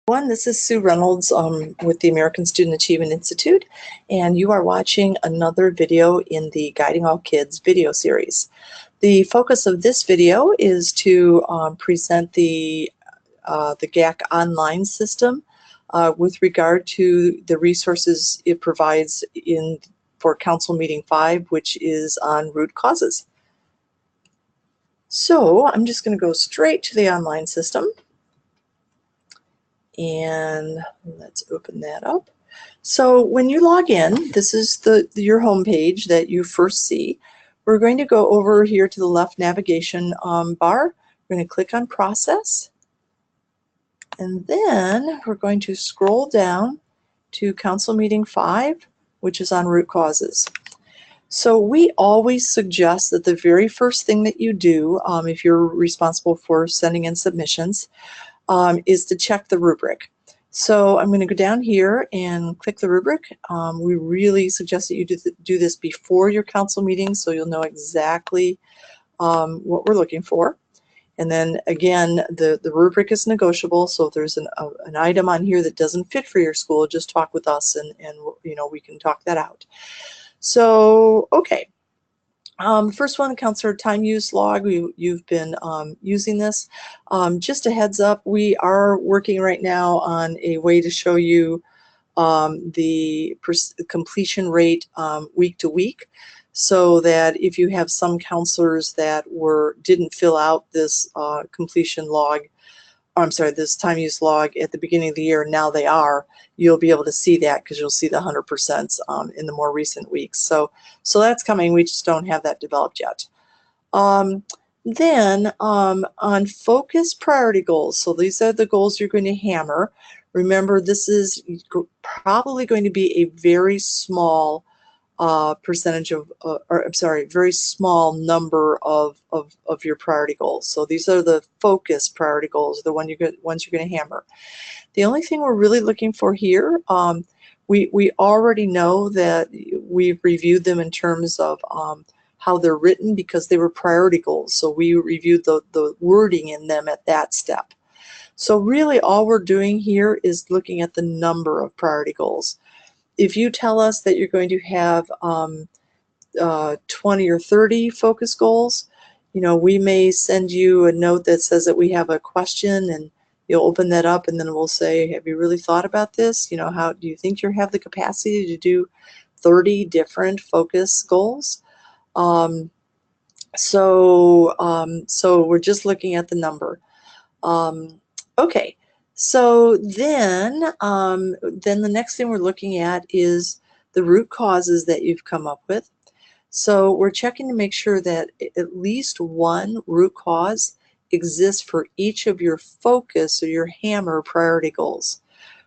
This is Sue Reynolds with the American Student Achievement Institute, and you are watching another video in the Guiding All Kids video series. The focus of this video is to present the GAK online system with regard to the resources it provides for Council Meeting 5, which is on root causes. So I'm just going to go straight to the online system. And let's open that up. So when you log in, this is your home page that you first see. We're going to go over here to the left navigation bar. We're going to click on Process. And then we're going to scroll down to Council Meeting 5, which is on root causes. So we always suggest that the very first thing that you do, if you're responsible for sending in submissions, is to check the rubric. So I'm going to go down here and click the rubric. We really suggest that you do this before your council meeting so you'll know exactly what we're looking for. And then again, the rubric is negotiable, so if there's an item on here that doesn't fit for your school, just talk with us and we can talk that out. So, okay. First one, Counselor Time Use Log. You've been using this. Just a heads up, we are working right now on a way to show you the completion rate week to week, so that if you have some counselors that didn't fill out this completion log, this time use log at the beginning of the year, now they are, you'll be able to see that because you'll see the 100% in the more recent weeks. So that's coming. We just don't have that developed yet. Then on focus priority goals, so these are the goals you're going to hammer. Remember, this is probably going to be a very small percentage of, very small number of your priority goals. So these are the focus priority goals, the ones you're going to hammer. The only thing we're really looking for here, we already know that we've reviewed them in terms of how they're written because they were priority goals. So we reviewed the wording in them at that step. So really all we're doing here is looking at the number of priority goals. If you tell us that you're going to have 20 or 30 focus goals, we may send you a note that says that we have a question, and you'll open that up, and then we'll say, have you really thought about this? How do you think you have the capacity to do 30 different focus goals? So we're just looking at the number. Okay. So then the next thing we're looking at is the root causes that you've come up with. So we're checking to make sure that at least one root cause exists for each of your focus or your hammer priority goals.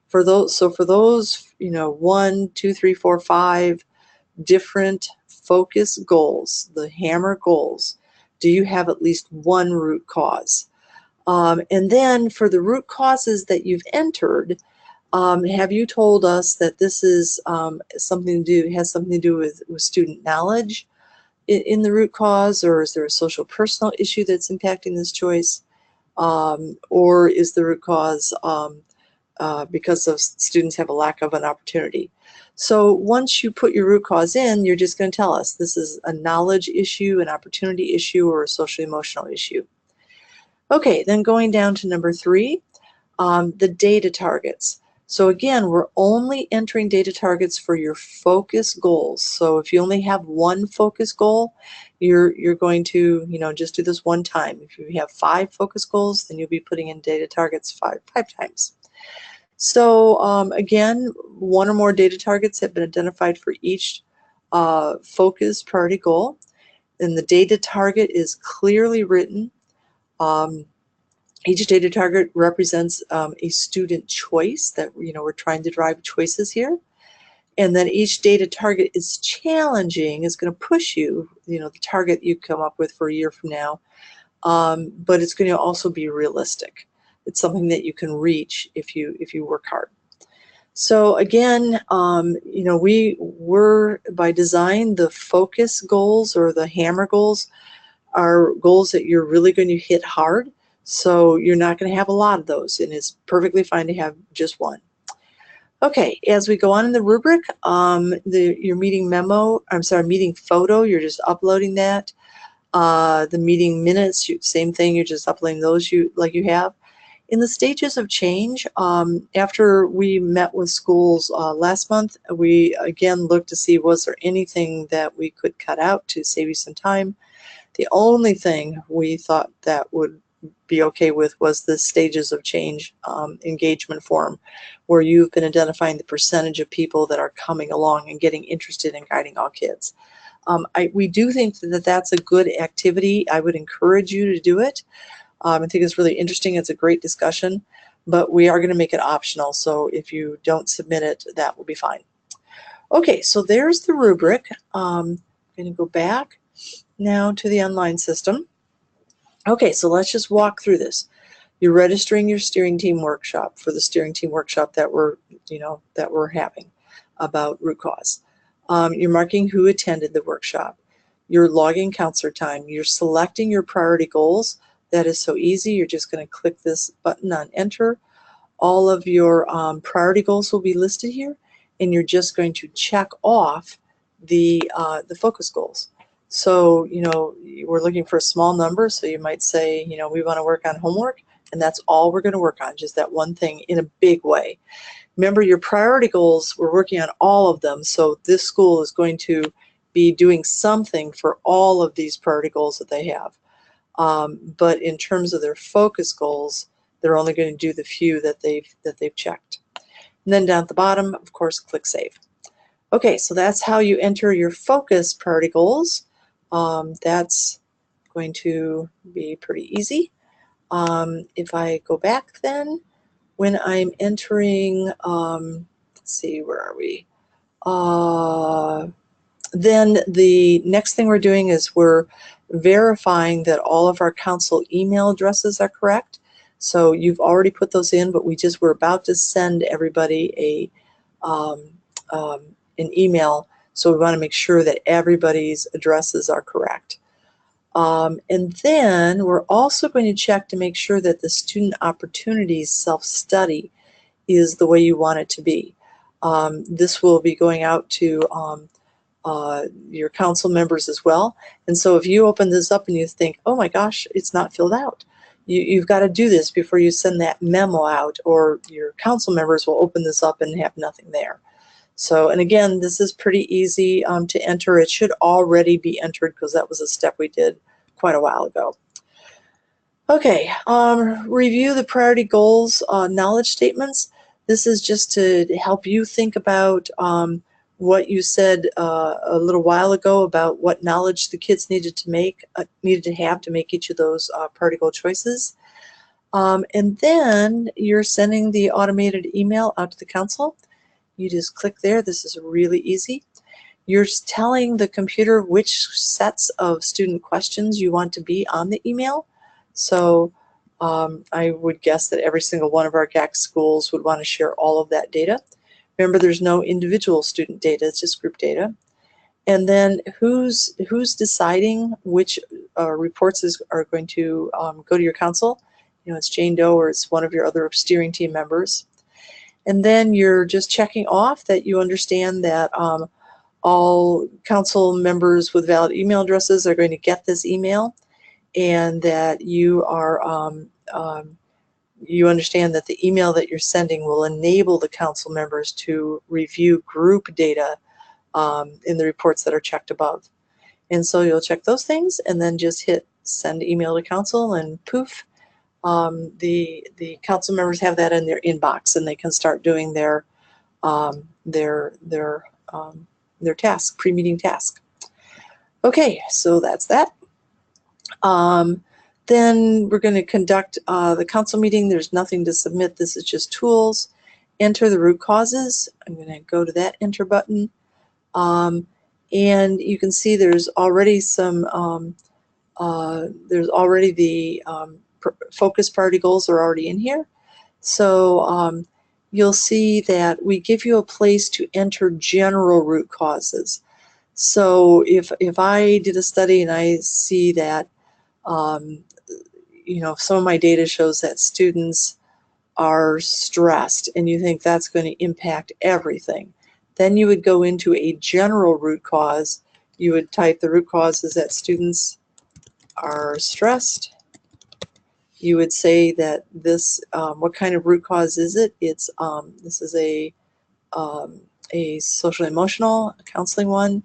For those 1, 2, 3, 4, 5 different focus goals, the hammer goals, do you have at least one root cause? And then for the root causes that you've entered, have you told us that this is has something to do with student knowledge in the root cause, or is there a social personal issue that's impacting this choice, or is the root cause because of students have a lack of an opportunity? So once you put your root cause in, you're just going to tell us this is a knowledge issue, an opportunity issue, or a social emotional issue. Okay, then going down to number 3, the data targets. So again, we're only entering data targets for your focus goals. So if you only have one focus goal, you're going to just do this one time. If you have 5 focus goals, then you'll be putting in data targets five times. So again, 1 or more data targets have been identified for each focus priority goal, and the data target is clearly written. Each data target represents a student choice that we're trying to drive choices here, and then each data target is challenging, is going to push you, the target you come up with for a year from now, but it's going to also be realistic. It's something that you can reach if you work hard. So again, we're by design, the focus goals or the hammer goals are goals that you're really going to hit hard. So you're not going to have a lot of those, and it's perfectly fine to have just one. Okay, as we go on in the rubric, your meeting meeting photo, you're just uploading that. The meeting minutes, same thing, you're just uploading those like you have. In the stages of change, after we met with schools last month, we again looked to see was there anything that we could cut out to save you some time. The only thing we thought that would be okay with was the stages of change engagement form, where you've been identifying the percentage of people that are coming along and getting interested in guiding all kids. We do think that that's a good activity. I would encourage you to do it. I think it's really interesting. It's a great discussion, but we are going to make it optional. So if you don't submit it, that will be fine. Okay, so there's the rubric. I'm going to go back now to the online system. Okay, so let's just walk through this. You're registering your steering team workshop for the steering team workshop that we're having about root cause. You're marking who attended the workshop. You're logging counselor time. You're selecting your priority goals. That is so easy. You're just going to click this button on enter. All of your priority goals will be listed here, and you're just going to check off the focus goals. So, we're looking for a small number, so you might say, we want to work on homework, and that's all we're going to work on, just that one thing in a big way. Remember, your priority goals, we're working on all of them, so this school is going to be doing something for all of these priority goals that they have. But in terms of their focus goals, they're only going to do the few that they've checked. And then down at the bottom, of course, click Save. Okay, so that's how you enter your focus priority goals. That's going to be pretty easy. If I go back then, when I'm entering, let's see, where are we? Then the next thing we're doing is we're verifying that all of our council email addresses are correct. So you've already put those in, but we're about to send everybody an email. So we want to make sure that everybody's addresses are correct. And then we're also going to check to make sure that the student opportunities self-study is the way you want it to be. This will be going out to your council members as well. And so if you open this up and you think, oh my gosh, it's not filled out, you've got to do this before you send that memo out, or your council members will open this up and have nothing there. So, and again, this is pretty easy to enter. It should already be entered because that was a step we did quite a while ago. Okay, review the priority goals knowledge statements. This is just to help you think about what you said a little while ago about what knowledge the kids needed to have to make each of those priority goal choices. And then you're sending the automated email out to the council. You just click there. This is really easy. You're telling the computer which sets of student questions you want to be on the email. So I would guess that every single one of our GAK schools would want to share all of that data. Remember, there's no individual student data, it's just group data. And then who's deciding which reports are going to go to your council? It's Jane Doe or it's one of your other steering team members. And then you're just checking off that you understand that all council members with valid email addresses are going to get this email, and that you understand that the email that you're sending will enable the council members to review group data in the reports that are checked above. And so you'll check those things and then just hit send email to council, and poof, the council members have that in their inbox, and they can start doing their task, pre-meeting task. Okay, so that's that. Then we're going to conduct the council meeting. There's nothing to submit. This is just tools. Enter the root causes. I'm going to go to that enter button. And you can see there's already some, the focus priority goals are already in here. So you'll see that we give you a place to enter general root causes. So if I did a study and I see that some of my data shows that students are stressed, and you think that's going to impact everything, then you would go into a general root cause. You would type the root cause is that students are stressed. You would say that this, what kind of root cause is it? It's this is a social emotional counseling one,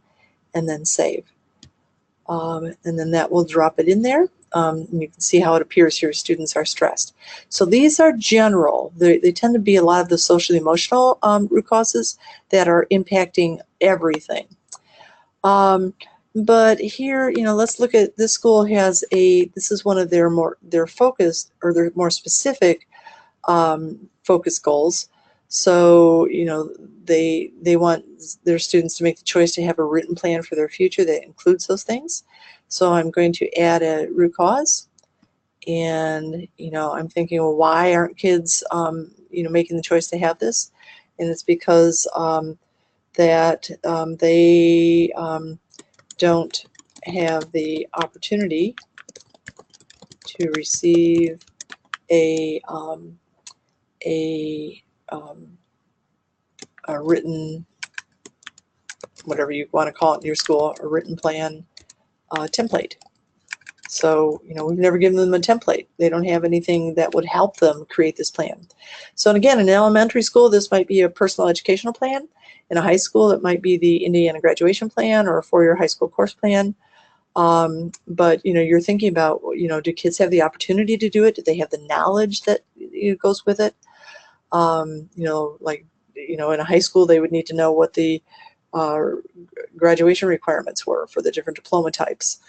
and then save. And then that will drop it in there. And you can see how it appears here. Students are stressed. So these are general. They tend to be a lot of the social emotional root causes that are impacting everything. But here, let's look at this school has this is one of their focused or their more specific focus goals. So, they want their students to make the choice to have a written plan for their future that includes those things. So I'm going to add a root cause. And, I'm thinking, well, why aren't kids, making the choice to have this? And it's because that they don't have the opportunity to receive a written, whatever you want to call it in your school, a written plan template. So, we've never given them a template. They don't have anything that would help them create this plan. So, and again, in elementary school, this might be a personal educational plan. In a high school, it might be the Indiana graduation plan or a four-year high school course plan. But, you're thinking about, do kids have the opportunity to do it? Do they have the knowledge that goes with it? In a high school, they would need to know what the graduation requirements were for the different diploma types.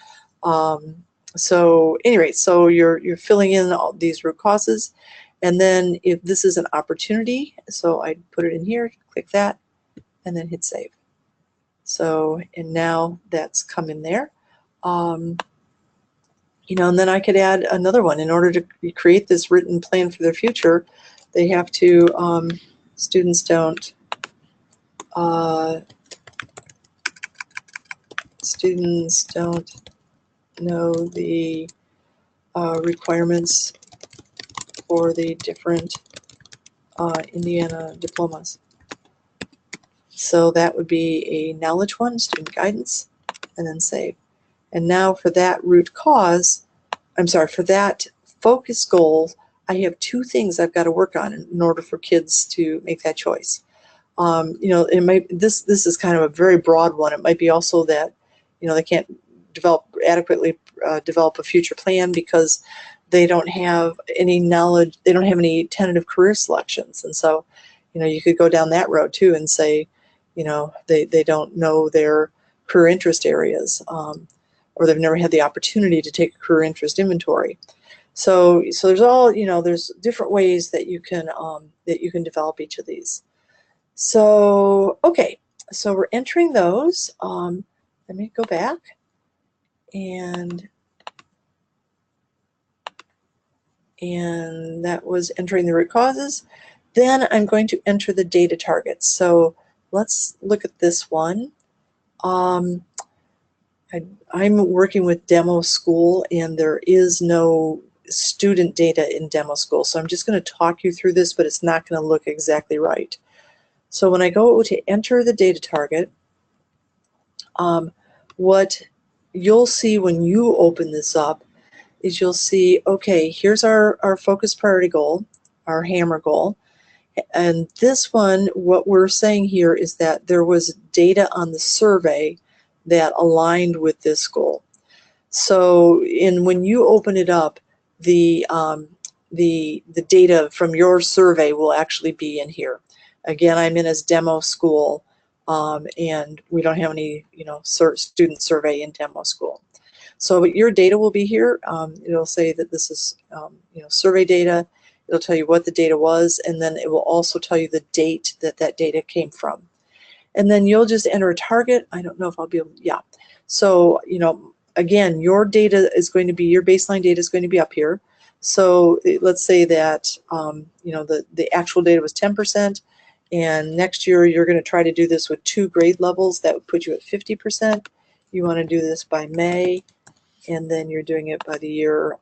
So anyway, so you're filling in all these root causes, and then if this is an opportunity, so I put it in here, click that, and then hit save. So, and now that's come in there. And then I could add another one. In order to create this written plan for their future, they have to, students don't know the requirements for the different Indiana diplomas. So that would be a knowledge one, student guidance, and then save. And now for that root cause, for that focus goal, I have two things I've got to work on in order for kids to make that choice. It might, this is kind of a very broad one. It might be also that, they can't adequately develop a future plan because they don't have any knowledge, they don't have any tentative career selections. And so, you could go down that road too and say, they don't know their career interest areas, or they've never had the opportunity to take a career interest inventory. So there's all, there's different ways that you can develop each of these. So, okay, so we're entering those. Let me go back and that was entering the root causes. Then I'm going to enter the data targets. So let's look at this one. I'm working with demo school, and there is no student data in demo school. So I'm just going to talk you through this, but it's not going to look exactly right. So when I go to enter the data target, what you'll see when you open this up is you'll see, okay, here's our focus priority goal, our hammer goal. And this one, what we're saying here is that there was data on the survey that aligned with this goal. So when you open it up, the data from your survey will actually be in here. Again, I'm in as demo school, and we don't have any student survey in demo school. So your data will be here. It'll say that this is survey data. It'll tell you what the data was, and then it will also tell you the date that data came from. And then you'll just enter a target. I don't know if I'll be able to, yeah. So, again, your data is going to be, your baseline data is going to be up here. So let's say that, the actual data was 10%, and next year you're going to try to do this with 2 grade levels. That would put you at 50%. You want to do this by May, and then you're doing it by the year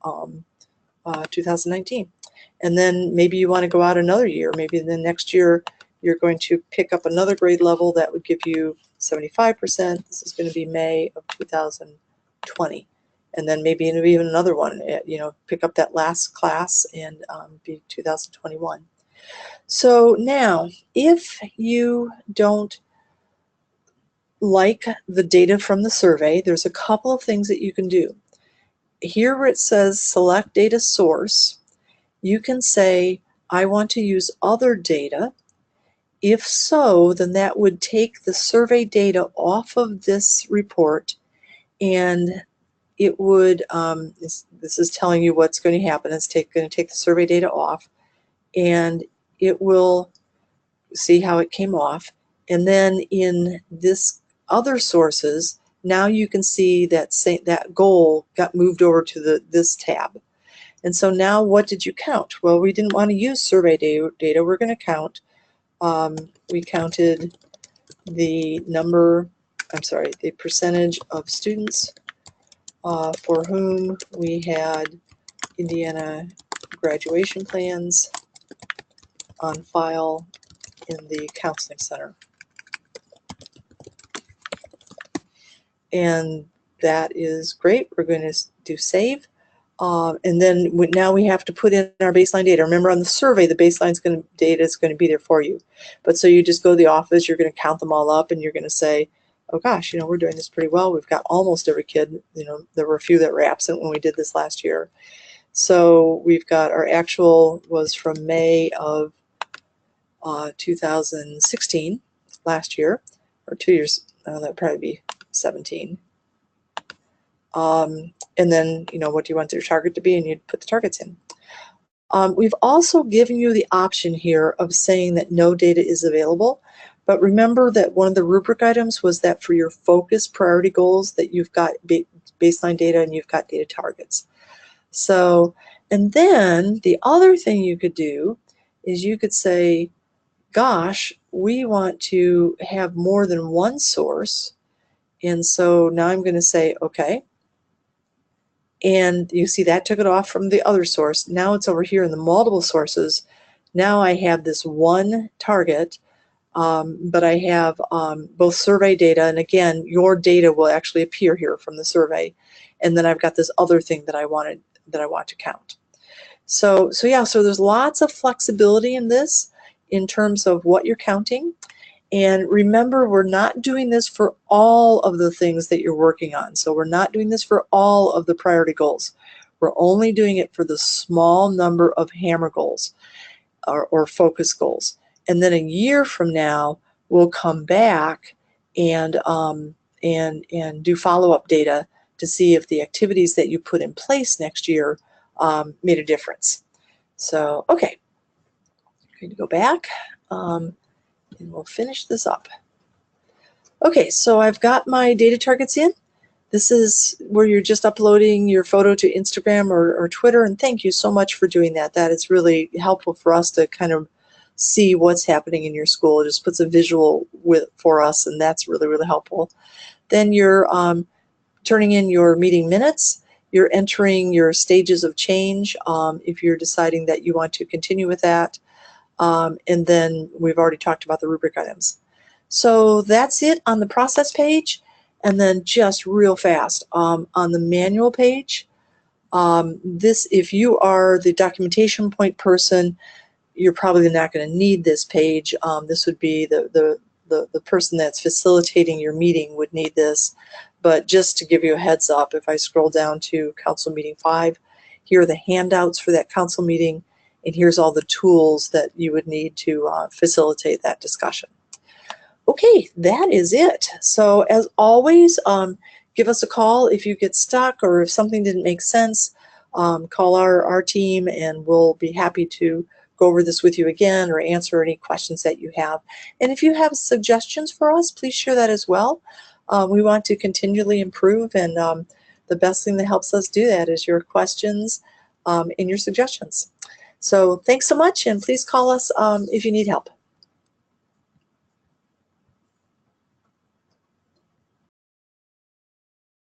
2019. And then maybe you want to go out another year. Maybe the next year you're going to pick up another grade level that would give you 75%. This is going to be May of 2020. And then maybe even another one, pick up that last class and be 2021. So now, if you don't like the data from the survey, there's a couple of things that you can do. Here where it says select data source, you can say, I want to use other data. If so, then that would take the survey data off of this report, and it would, this is telling you what's going to happen. It's going to take the survey data off, and it will see how it came off. And then in this other sources, now you can see that that goal got moved over to this tab. And so now what did you count? Well, we didn't want to use survey data. We're going to count, we counted the the percentage of students for whom we had Indiana graduation plans on file in the counseling center. And that is great. We're going to do save. And then now we have to put in our baseline data. Remember, on the survey, the baseline data is going to be there for you. But so you just go to the office, you're going to count them all up, and you're going to say, oh gosh, we're doing this pretty well. We've got almost every kid. There were a few that were absent when we did this last year. So we've got our actual was from May of 2016, last year, or 2 years. That'd probably be 17. And then, what do you want your target to be? And you'd put the targets in. We've also given you the option here of saying that no data is available. But remember that one of the rubric items was that for your focus priority goals that you've got baseline data and you've got data targets. So, and then the other thing you could do is you could say, gosh, we want to have more than one source. And so now I'm going to say, okay. And you see that took it off from the other source. Now it's over here in the multiple sources. Now I have this one target, but I have both survey data, and again, your data will actually appear here from the survey. And then I've got this other thing that I want to count. So yeah, so there's lots of flexibility in this in terms of what you're counting. And remember, we're not doing this for all of the things that you're working on. So we're not doing this for all of the priority goals. We're only doing it for the small number of hammer goals or focus goals. And then a year from now, we'll come back and do follow-up data to see if the activities that you put in place next year made a difference. So, okay, I'm going to go back. And we'll finish this up. Okay, so I've got my data targets in. This is where you're just uploading your photo to Instagram or Twitter, and thank you so much for doing that. That is really helpful for us to kind of see what's happening in your school. It just puts a visual for us, and that's really, really helpful. Then you're turning in your meeting minutes. You're entering your stages of change if you're deciding that you want to continue with that. And then we've already talked about the rubric items. So that's it on the process page. And then just real fast, on the manual page, if you are the documentation point person, you're probably not going to need this page. This would be the person that's facilitating your meeting would need this. But just to give you a heads up, if I scroll down to Council Meeting 5, here are the handouts for that council meeting. And here's all the tools that you would need to facilitate that discussion. Okay, that is it. So as always, give us a call if you get stuck or if something didn't make sense. Call our team and we'll be happy to go over this with you again or answer any questions that you have. And if you have suggestions for us, please share that as well. We want to continually improve, and the best thing that helps us do that is your questions and your suggestions. So thanks so much, and please call us if you need help.